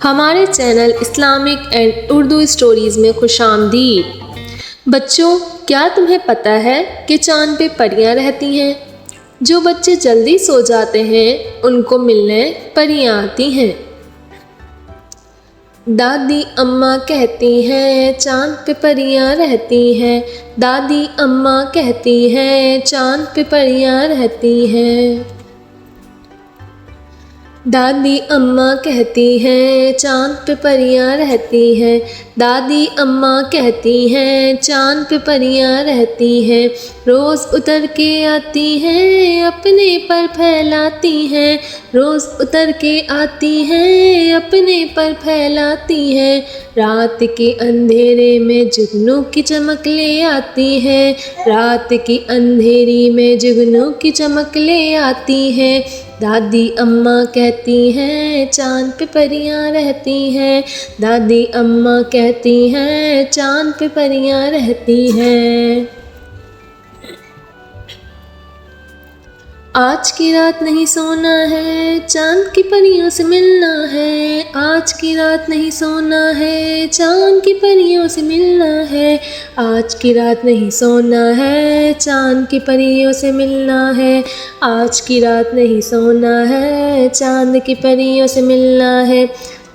हमारे channel Islamic and Urdu stories में खुशामदीद। बच्चों, क्या तुम्हें पता है कि चाँद पे परियां रहती हैं? जो बच्चे जल्दी सो जाते हैं उनको मिलने परियां आती हैं। दादी अम्मा कहती हैं चाँद पे परियां रहती हैं। दादी अम्मा कहती हैं चाँद पे परियां रहती हैं। दादी अम्मा कहती हैं चाँद पे परियां रहती हैं। दादी अम्मा कहती हैं चाँद पे परियां रहती हैं। रोज़ उतर के आती हैं अपने पर फैलाती हैं। रोज़ उतर के आती हैं अपने पर फैलाती हैं। रात के अंधेरे में जुगनू की चमक ले आती हैं। रात की अंधेरी में जुगनू की चमक ले आती हैं। दादी अम्मा कहती हैं चाँद पे परियां रहती हैं। दादी अम्मा कहती हैं चाँद पे परियां रहती हैं। आज की रात नहीं सोना है, चाँद की परियों से मिलना है। आज की रात नहीं सोना है, चाँद की परियों से मिलना है। आज की रात नहीं सोना है, चाँद की परियों से मिलना है। आज की रात नहीं सोना है, चाँद की परियों से मिलना है।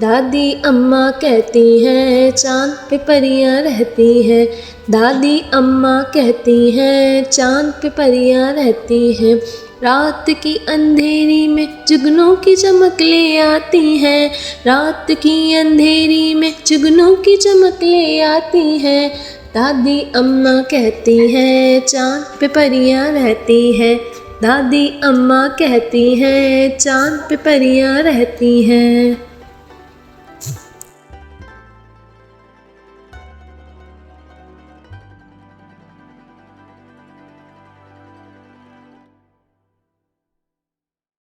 दादी अम्मा कहती हैं चाँद पे परियां रहती हैं। दादी अम्मा कहती हैं चाँद पे परियां रहती हैं। रात की अंधेरी में जुगनू की चमक ले आती हैं। रात की अंधेरी में जुगनू की चमक ले आती हैं। दादी अम्मा कहती हैं चाँद पे परियां रहती हैं। दादी अम्मा कहती हैं चाँद पे परियां रहती हैं।